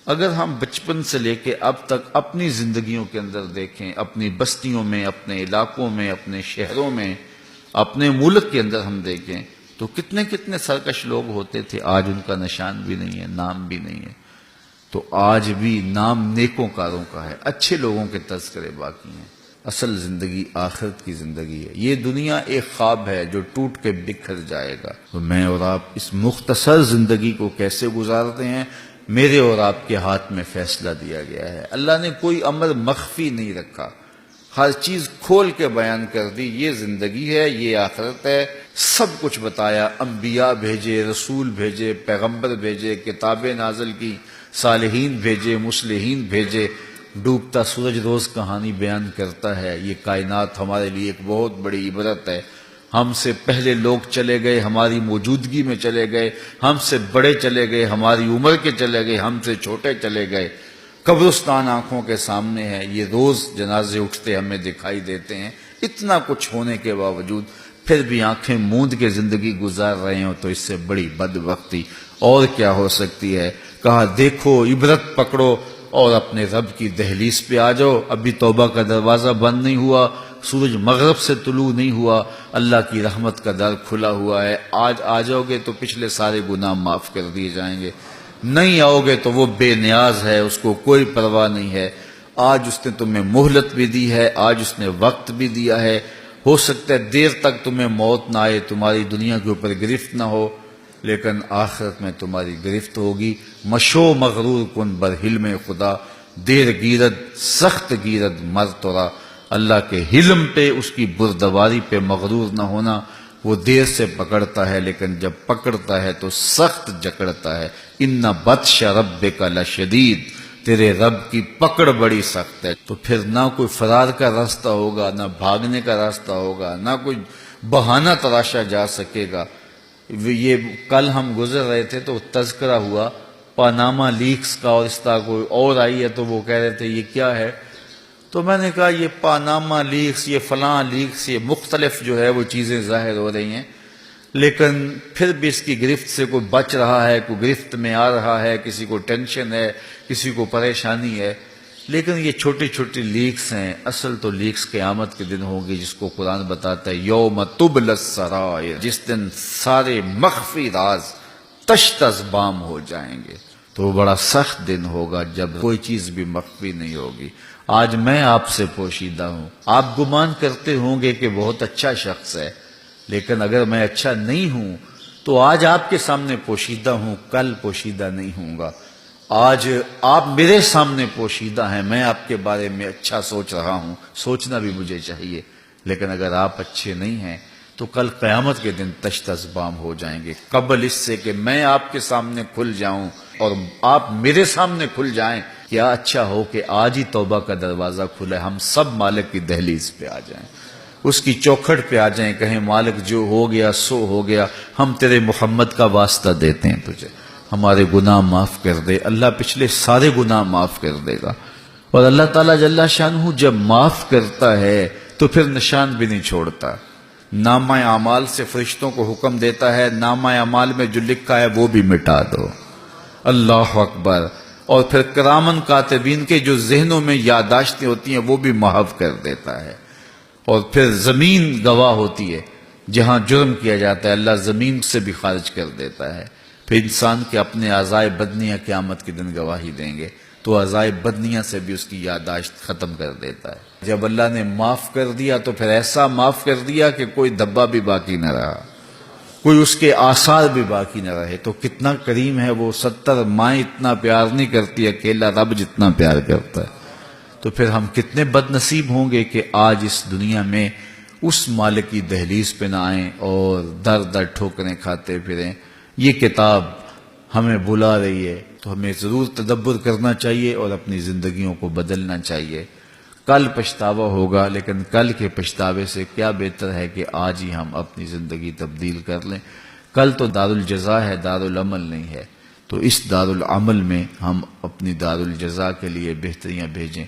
اگر ہم بچپن سے لے کے اب تک اپنی زندگیوں کے اندر دیکھیں، اپنی بستیوں میں، اپنے علاقوں میں، اپنے شہروں میں، اپنے ملک کے اندر ہم دیکھیں تو کتنے کتنے سرکش لوگ ہوتے تھے، آج ان کا نشان بھی نہیں ہے، نام بھی نہیں ہے۔ تو آج بھی نام نیکوں کاروں کا ہے، اچھے لوگوں کے تذکرے باقی ہیں۔ اصل زندگی آخرت کی زندگی ہے۔ یہ دنیا ایک خواب ہے جو ٹوٹ کے بکھر جائے گا۔ تو میں اور آپ اس مختصر زندگی کو کیسے گزارتے ہیں، میرے اور آپ کے ہاتھ میں فیصلہ دیا گیا ہے۔ اللہ نے کوئی امر مخفی نہیں رکھا، ہر چیز کھول کے بیان کر دی۔ یہ زندگی ہے، یہ آخرت ہے، سب کچھ بتایا۔ انبیاء بھیجے، رسول بھیجے، پیغمبر بھیجے، کتابیں نازل کی، صالحین بھیجے، مصلحین بھیجے۔ ڈوبتا سورج روز کہانی بیان کرتا ہے۔ یہ کائنات ہمارے لیے ایک بہت بڑی عبرت ہے۔ ہم سے پہلے لوگ چلے گئے، ہماری موجودگی میں چلے گئے، ہم سے بڑے چلے گئے، ہماری عمر کے چلے گئے، ہم سے چھوٹے چلے گئے۔ قبرستان آنکھوں کے سامنے ہے، یہ روز جنازے اٹھتے ہمیں دکھائی دیتے ہیں۔ اتنا کچھ ہونے کے باوجود پھر بھی آنکھیں موند کے زندگی گزار رہے ہوں تو اس سے بڑی بدبختی اور کیا ہو سکتی ہے۔ کہا دیکھو، عبرت پکڑو اور اپنے رب کی دہلیز پہ آ جاؤ۔ ابھی توبہ کا دروازہ بند نہیں ہوا، سورج مغرب سے طلوع نہیں ہوا، اللہ کی رحمت کا در کھلا ہوا ہے۔ آج آ جاؤ گے تو پچھلے سارے گناہ معاف کر دیے جائیں گے، نہیں آؤ گے تو وہ بے نیاز ہے، اس کو کوئی پرواہ نہیں ہے۔ آج اس نے تمہیں مہلت بھی دی ہے، آج اس نے وقت بھی دیا ہے۔ ہو سکتا ہے دیر تک تمہیں موت نہ آئے، تمہاری دنیا کے اوپر گرفت نہ ہو، لیکن آخرت میں تمہاری گرفت ہوگی۔ مشو مغرور کن برحلم خدا، دیر گیرد سخت گیرد مر تورا۔ اللہ کے حلم پہ، اس کی بردباری پہ مغرور نہ ہونا۔ وہ دیر سے پکڑتا ہے لیکن جب پکڑتا ہے تو سخت جکڑتا ہے۔ ان بطش ربک لشدید، تیرے رب کی پکڑ بڑی سخت ہے۔ تو پھر نہ کوئی فرار کا راستہ ہوگا، نہ بھاگنے کا راستہ ہوگا، نہ کوئی بہانہ تراشا جا سکے گا۔ یہ کل ہم گزر رہے تھے تو تذکرہ ہوا پاناما لیکس کا، اور اس طرح کوئی اور آئی ہے تو وہ کہہ رہے تھے یہ کیا ہے، تو میں نے کہا یہ پاناما لیکس، یہ فلاں لیکس، یہ مختلف جو ہے وہ چیزیں ظاہر ہو رہی ہیں، لیکن پھر بھی اس کی گرفت سے کوئی بچ رہا ہے، کوئی گرفت میں آ رہا ہے، کسی کو ٹینشن ہے، کسی کو پریشانی ہے، لیکن یہ چھوٹی چھوٹی لیکس ہیں۔ اصل تو لیکس قیامت کے دن ہوگی، جس کو قرآن بتاتا ہے یوم تبل السرائر، جس دن سارے مخفی راز تشت از بام ہو جائیں گے۔ تو وہ بڑا سخت دن ہوگا جب کوئی چیز بھی مخفی نہیں ہوگی۔ آج میں آپ سے پوشیدہ ہوں، آپ گمان کرتے ہوں گے کہ بہت اچھا شخص ہے، لیکن اگر میں اچھا نہیں ہوں تو آج آپ کے سامنے پوشیدہ ہوں، کل پوشیدہ نہیں ہوں گا۔ آج آپ میرے سامنے پوشیدہ ہیں، میں آپ کے بارے میں اچھا سوچ رہا ہوں، سوچنا بھی مجھے چاہیے، لیکن اگر آپ اچھے نہیں ہیں تو کل قیامت کے دن تشت از بام ہو جائیں گے۔ قبل اس سے کہ میں آپ کے سامنے کھل جاؤں اور آپ میرے سامنے کھل جائیں، کیا اچھا ہو کہ آج ہی توبہ کا دروازہ کھلے، ہم سب مالک کی دہلیز پہ آ جائیں، اس کی چوکھٹ پہ آ جائیں، کہیں مالک جو ہو گیا سو ہو گیا، ہم تیرے محمد کا واسطہ دیتے ہیں تجھے، ہمارے گناہ معاف کر دے۔ اللہ پچھلے سارے گناہ معاف کر دے گا، اور اللہ تعالیٰ جل شانہ جب معاف کرتا ہے تو پھر نشان بھی نہیں چھوڑتا۔ نامہ اعمال سے فرشتوں کو حکم دیتا ہے نامہ اعمال میں جو لکھا ہے وہ بھی مٹا دو۔ اللہ اکبر۔ اور پھر کرامن کاتبین کے جو ذہنوں میں یادداشتیں ہوتی ہیں وہ بھی محو کر دیتا ہے۔ اور پھر زمین گواہ ہوتی ہے، جہاں جرم کیا جاتا ہے اللہ زمین سے بھی خارج کر دیتا ہے۔ پھر انسان کے اپنے اعضائے بدنیاں قیامت کے دن گواہی دیں گے، تو اعضائے بدنیاں سے بھی اس کی یادداشت ختم کر دیتا ہے۔ جب اللہ نے معاف کر دیا تو پھر ایسا معاف کر دیا کہ کوئی دھبا بھی باقی نہ رہا، کوئی اس کے آثار بھی باقی نہ رہے۔ تو کتنا کریم ہے وہ، 70 مائیں اتنا پیار نہیں کرتی، اکیلا رب جتنا پیار کرتا ہے۔ تو پھر ہم کتنے بد نصیب ہوں گے کہ آج اس دنیا میں اس مالک کی دہلیز پہ نہ آئیں اور در در ٹھوکریں کھاتے پھریں۔ یہ کتاب ہمیں بلا رہی ہے تو ہمیں ضرور تدبر کرنا چاہیے اور اپنی زندگیوں کو بدلنا چاہیے۔ کل پچھتاوا ہوگا، لیکن کل کے پچھتاوے سے کیا بہتر ہے کہ آج ہی ہم اپنی زندگی تبدیل کر لیں۔ کل تو دارالجزا ہے، دارالعمل نہیں ہے، تو اس دارالعمل میں ہم اپنی دارالجزا کے لیے بہتریاں بھیجیں۔